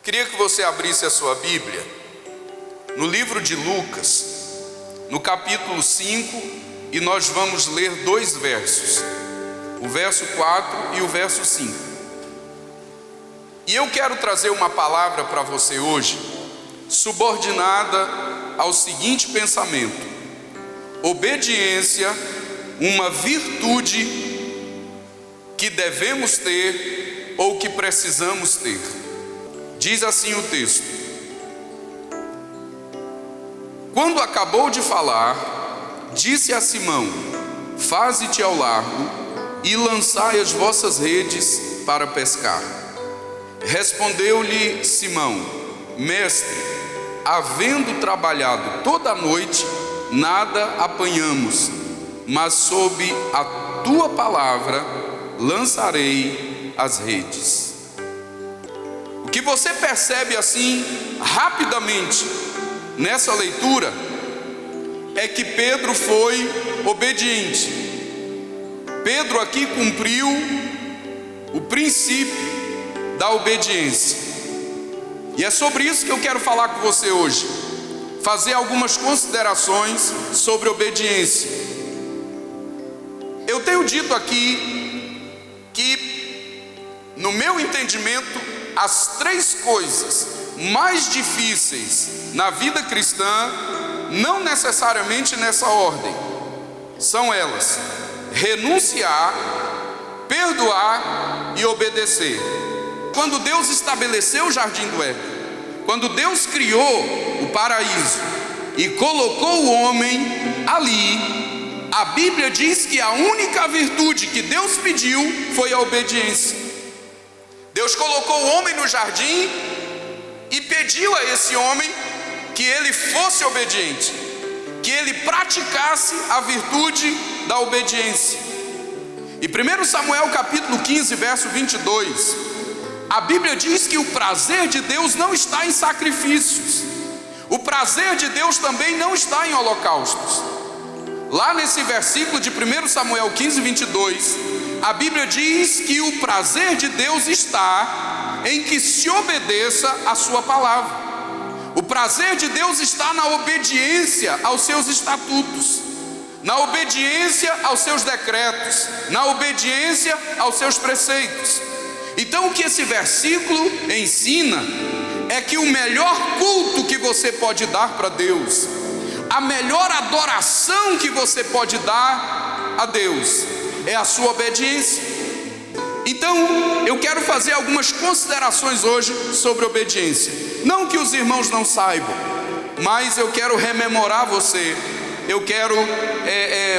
Queria que você abrisse a sua Bíblia no livro de Lucas, no capítulo 5, e nós vamos ler 2 versos, o verso 4 e o verso 5. E eu quero trazer uma palavra para você hoje, subordinada ao seguinte pensamento: obediência, uma virtude que devemos ter ou que precisamos ter. Diz assim o texto: quando acabou de falar, disse a Simão: faze-te ao largo e lançai as vossas redes para pescar. Respondeu-lhe Simão: mestre, havendo trabalhado toda a noite, nada apanhamos, mas sob a tua palavra lançarei as redes. O que você percebe assim rapidamente nessa leitura é que Pedro foi obediente. Pedro aqui cumpriu o princípio da obediência. E é sobre isso que eu quero falar com você hoje, fazer algumas considerações sobre obediência. Eu tenho dito aqui que, no meu entendimento, as 3 coisas mais difíceis na vida cristã, não necessariamente nessa ordem, são elas: renunciar, perdoar e obedecer. Quando Deus estabeleceu o jardim do Éden, quando Deus criou o paraíso e colocou o homem ali, a Bíblia diz que a única virtude que Deus pediu foi a obediência. Deus colocou o homem no jardim e pediu a esse homem que ele fosse obediente, que ele praticasse a virtude da obediência. Em 1 Samuel capítulo 15, verso 22, a Bíblia diz que o prazer de Deus não está em sacrifícios, o prazer de Deus também não está em holocaustos. Lá nesse versículo de 1 Samuel 15, 22, a Bíblia diz que o prazer de Deus está em que se obedeça a sua palavra. O prazer de Deus está na obediência aos seus estatutos, na obediência aos seus decretos, na obediência aos seus preceitos. Então o que esse versículo ensina é que o melhor culto que você pode dar para Deus, a melhor adoração que você pode dar a Deus, é a sua obediência. Então eu quero fazer algumas considerações hoje sobre obediência. Não que os irmãos não saibam, mas eu quero rememorar você. Eu quero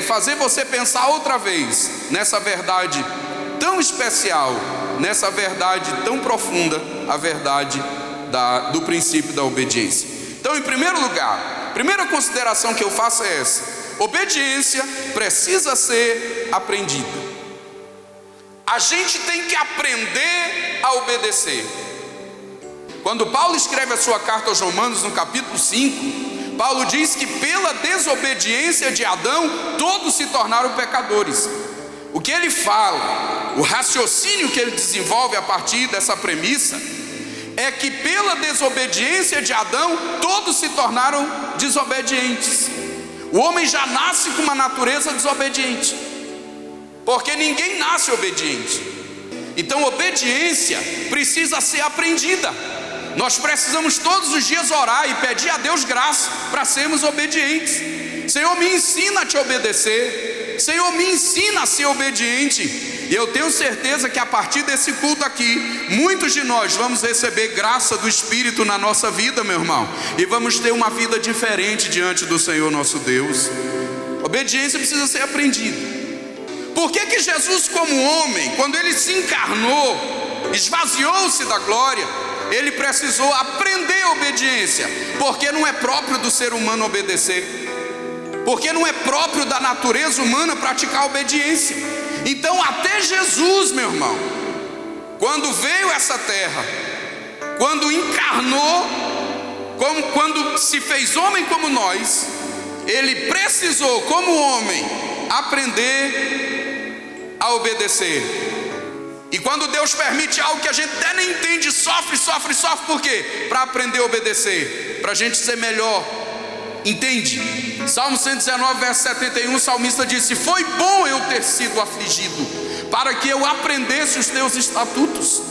fazer você pensar outra vez nessa verdade tão especial, nessa verdade tão profunda, a verdade do princípio da obediência. Então, em primeiro lugar, a primeira consideração que eu faço é essa: obediência precisa ser aprendida. A gente tem que aprender a obedecer. Quando Paulo escreve a sua carta aos Romanos, no capítulo 5, Paulo diz que pela desobediência de Adão, todos se tornaram pecadores. O que ele fala, o raciocínio que ele desenvolve a partir dessa premissa, é que pela desobediência de Adão, todos se tornaram desobedientes. O homem já nasce com uma natureza desobediente, porque ninguém nasce obediente. Então obediência precisa ser aprendida. Nós precisamos todos os dias orar e pedir a Deus graça para sermos obedientes. Senhor, me ensina a te obedecer. Senhor, me ensina a ser obediente. E eu tenho certeza que a partir desse culto aqui, muitos de nós vamos receber graça do Espírito na nossa vida, meu irmão, e vamos ter uma vida diferente diante do Senhor nosso Deus. Obediência precisa ser aprendida. Por que Jesus, como homem, quando ele se encarnou, esvaziou-se da glória, ele precisou aprender a obediência? Porque não é próprio do ser humano obedecer, porque não é próprio da natureza humana praticar a obediência. Então até Jesus, meu irmão, quando veio a essa terra, quando encarnou, quando se fez homem como nós, ele precisou, como homem, aprender a obedecer. E quando Deus permite algo que a gente até nem entende, sofre, por quê? Para aprender a obedecer, para a gente ser melhor. Entende? Salmo 119, verso 71, o salmista disse: foi bom eu ter sido afligido, para que eu aprendesse os teus estatutos.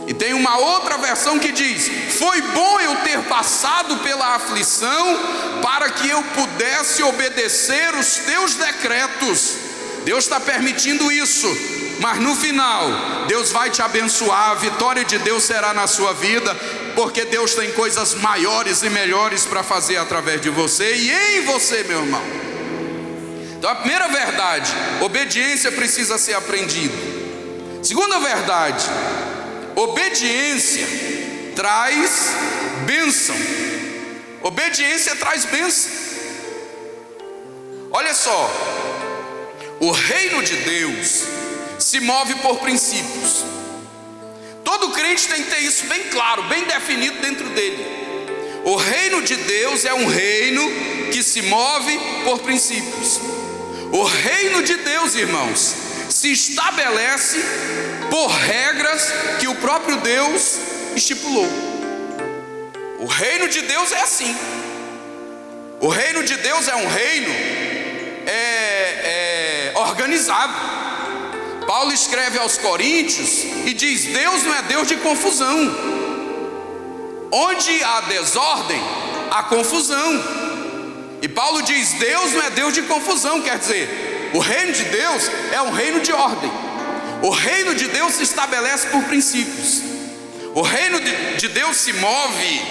E tem uma outra versão que diz: foi bom eu ter passado pela aflição, para que eu pudesse obedecer os teus decretos. Deus está permitindo isso, mas no final Deus vai te abençoar, a vitória de Deus será na sua vida, porque Deus tem coisas maiores e melhores para fazer através de você e em você, meu irmão. Então a primeira verdade: obediência precisa ser aprendida. Segunda verdade: obediência traz bênção. Obediência traz bênção. Olha só, o reino de Deus se move por princípios. Todo crente tem que ter isso bem claro, bem definido dentro dele. O reino de Deus é um reino que se move por princípios. O reino de Deus, irmãos, se estabelece por regras que o próprio Deus estipulou. O reino de Deus é assim. O reino de Deus é um reino organizado. Paulo escreve aos Coríntios e diz: Deus não é Deus de confusão. Onde há desordem, há confusão. E Paulo diz: Deus não é Deus de confusão. Quer dizer, o reino de Deus é um reino de ordem. O reino de Deus se estabelece por princípios. O reino de Deus se move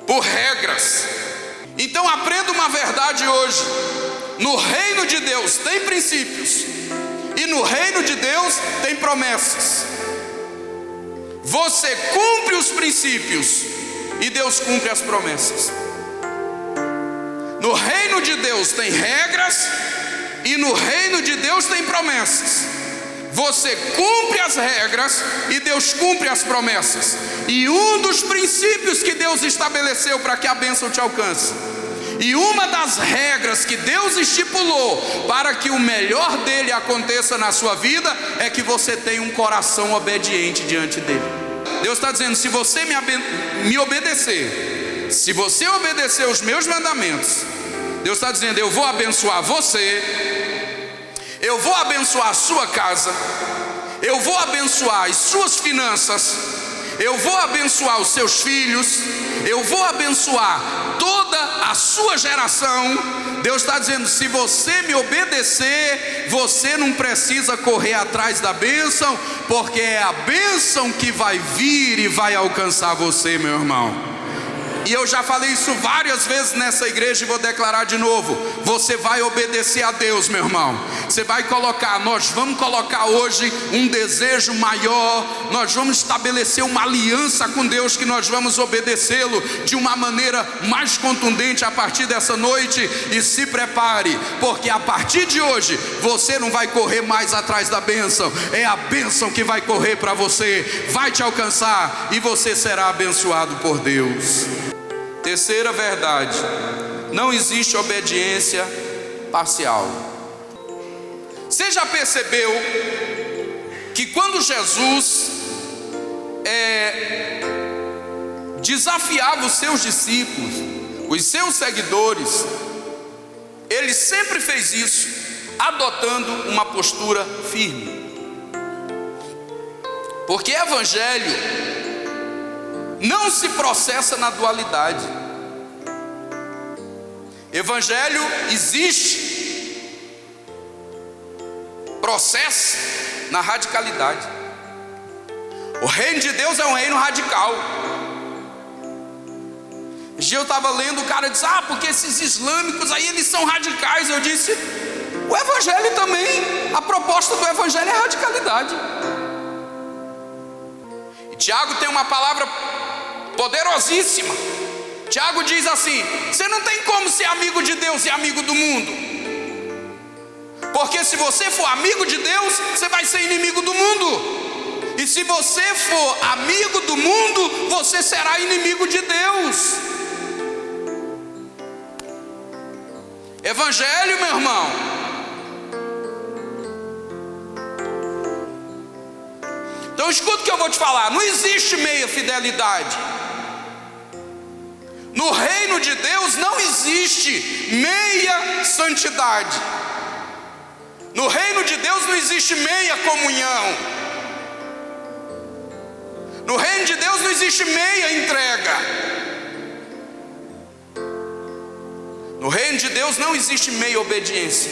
por regras. Então aprenda uma verdade hoje: no reino de Deus tem princípios, e no reino de Deus tem promessas. Você cumpre os princípios e Deus cumpre as promessas. No reino de Deus tem regras, e no reino de Deus tem promessas. Você cumpre as regras e Deus cumpre as promessas. E um dos princípios que Deus estabeleceu para que a bênção te alcance, e uma das regras que Deus estipulou para que o melhor dele aconteça na sua vida, é que você tenha um coração obediente diante dele. Deus está dizendo: se você me obedecer, se você obedecer os meus mandamentos, Deus está dizendo: eu vou abençoar você, eu vou abençoar a sua casa, eu vou abençoar as suas finanças, eu vou abençoar os seus filhos, eu vou abençoar toda a sua geração. Deus está dizendo: se você me obedecer, você não precisa correr atrás da bênção, porque é a bênção que vai vir e vai alcançar você, meu irmão. E eu já falei isso várias vezes nessa igreja e vou declarar de novo: você vai obedecer a Deus, meu irmão. Você vai colocar, nós vamos colocar hoje um desejo maior, nós vamos estabelecer uma aliança com Deus, que nós vamos obedecê-lo de uma maneira mais contundente a partir dessa noite. E se prepare, porque a partir de hoje você não vai correr mais atrás da bênção, é a bênção que vai correr para você, vai te alcançar e você será abençoado por Deus. Terceira verdade: não existe obediência parcial. Você já percebeu que quando Jesus desafiava os seus discípulos, os seus seguidores, ele sempre fez isso adotando uma postura firme? Porque evangelho não se processa na dualidade. Evangelho existe, processa na radicalidade. O reino de Deus é um reino radical. Esse dia eu estava lendo, o cara disse: porque esses islâmicos aí, eles são radicais. Eu disse: o evangelho também, a proposta do evangelho é radicalidade. E Tiago tem uma palavra poderosíssima. Tiago diz assim: você não tem como ser amigo de Deus e amigo do mundo, porque se você for amigo de Deus, você vai ser inimigo do mundo, e se você for amigo do mundo, você será inimigo de Deus. Evangelho, meu irmão, Então escuta o que eu vou te falar: não existe meia fidelidade. No reino de Deus não existe meia santidade. No reino de Deus não existe meia comunhão. No reino de Deus não existe meia entrega. No reino de Deus não existe meia obediência.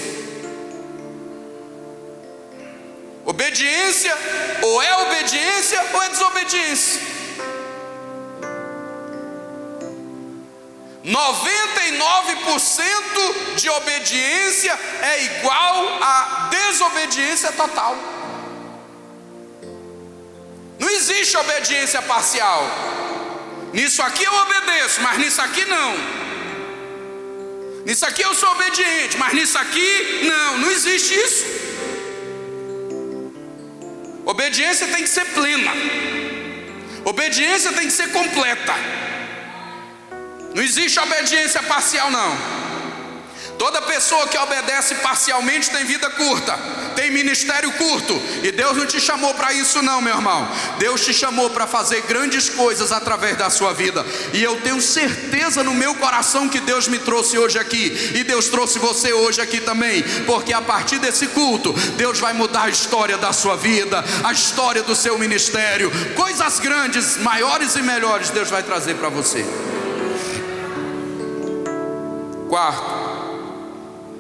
Obediência ou é obediência ou é desobediência. 99% de obediência é igual a desobediência total. Não existe obediência parcial. Nisso aqui eu obedeço, mas nisso aqui não. Nisso aqui eu sou obediente, mas nisso aqui não. Não existe isso. Obediência tem que ser plena. Obediência tem que ser completa. Não existe obediência parcial, não. Toda pessoa que obedece parcialmente tem vida curta, tem ministério curto. E Deus não te chamou para isso não, meu irmão. Deus te chamou para fazer grandes coisas através da sua vida. E eu tenho certeza no meu coração que Deus me trouxe hoje aqui. E Deus trouxe você hoje aqui também. Porque a partir desse culto, Deus vai mudar a história da sua vida, a história do seu ministério. Coisas grandes, maiores e melhores Deus vai trazer para você.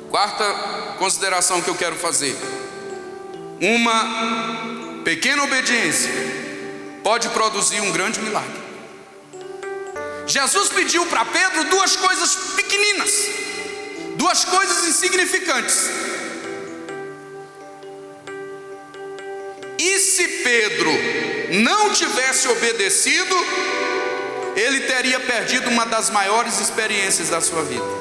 Quarta consideração que eu quero fazer: uma pequena obediência pode produzir um grande milagre. Jesus pediu para Pedro duas coisas pequeninas, duas coisas insignificantes. E se Pedro não tivesse obedecido, ele teria perdido uma das maiores experiências da sua vida.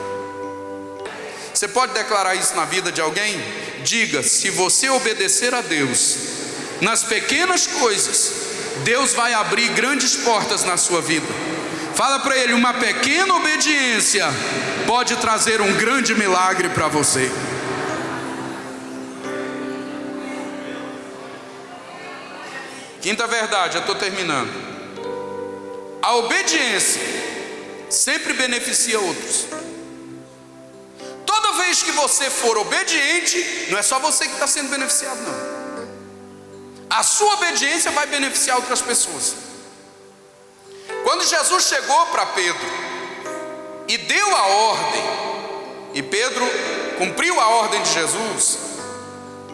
Você pode declarar isso na vida de alguém? Diga: se você obedecer a Deus nas pequenas coisas, Deus vai abrir grandes portas na sua vida. Fala para ele: uma pequena obediência pode trazer um grande milagre para você. Quinta verdade, eu estou terminando. A obediência sempre beneficia outros. Toda vez que você for obediente, não é só você que está sendo beneficiado, não. A sua obediência vai beneficiar outras pessoas. Quando Jesus chegou para Pedro e deu a ordem, e Pedro cumpriu a ordem de Jesus,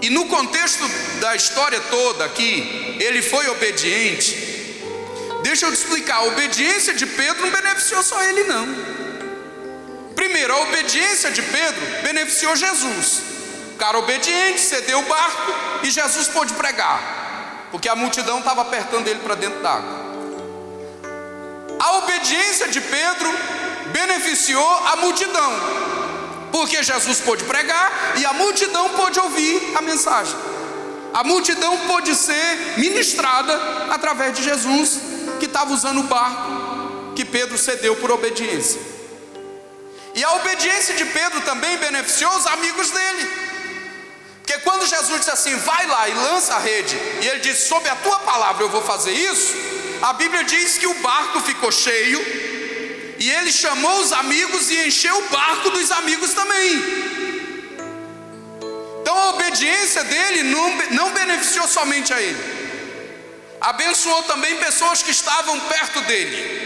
e no contexto da história toda aqui, ele foi obediente. Deixa eu te explicar: a obediência de Pedro não beneficiou só ele, não. Primeiro, a obediência de Pedro beneficiou Jesus. O cara obediente cedeu o barco e Jesus pôde pregar, porque a multidão estava apertando ele para dentro d'água. A obediência de Pedro beneficiou a multidão, porque Jesus pôde pregar e a multidão pôde ouvir a mensagem. A multidão pôde ser ministrada através de Jesus, que estava usando o barco que Pedro cedeu por obediência. E a obediência de Pedro também beneficiou os amigos dele. Porque quando Jesus disse assim: vai lá e lança a rede, e ele disse: sob a tua palavra eu vou fazer isso, a Bíblia diz que o barco ficou cheio, e ele chamou os amigos e encheu o barco dos amigos também. Então a obediência dele não beneficiou somente a ele, abençoou também pessoas que estavam perto dele.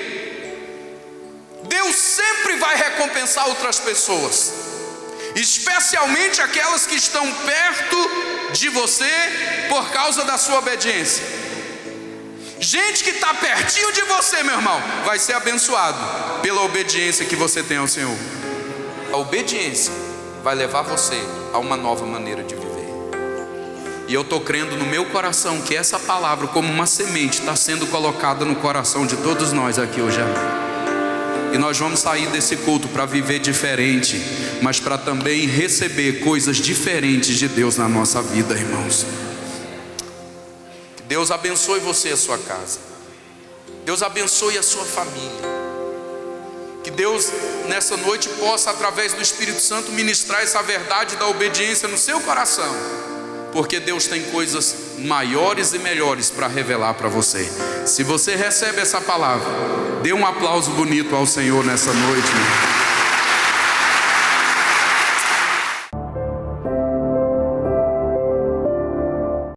Deus sempre vai recompensar outras pessoas, especialmente aquelas que estão perto de você por causa da sua obediência. Gente que está pertinho de você, meu irmão, vai ser abençoado pela obediência que você tem ao Senhor. A obediência vai levar você a uma nova maneira de viver. E eu estou crendo no meu coração que essa palavra, como uma semente, está sendo colocada no coração de todos nós aqui hoje. E nós vamos sair desse culto para viver diferente, mas para também receber coisas diferentes de Deus na nossa vida, irmãos. Que Deus abençoe você e a sua casa. Deus abençoe a sua família. Que Deus nessa noite possa, através do Espírito Santo, ministrar essa verdade da obediência no seu coração. porque Deus tem coisas maiores e melhores para revelar para você. Se você recebe essa palavra, dê um aplauso bonito ao Senhor nessa noite.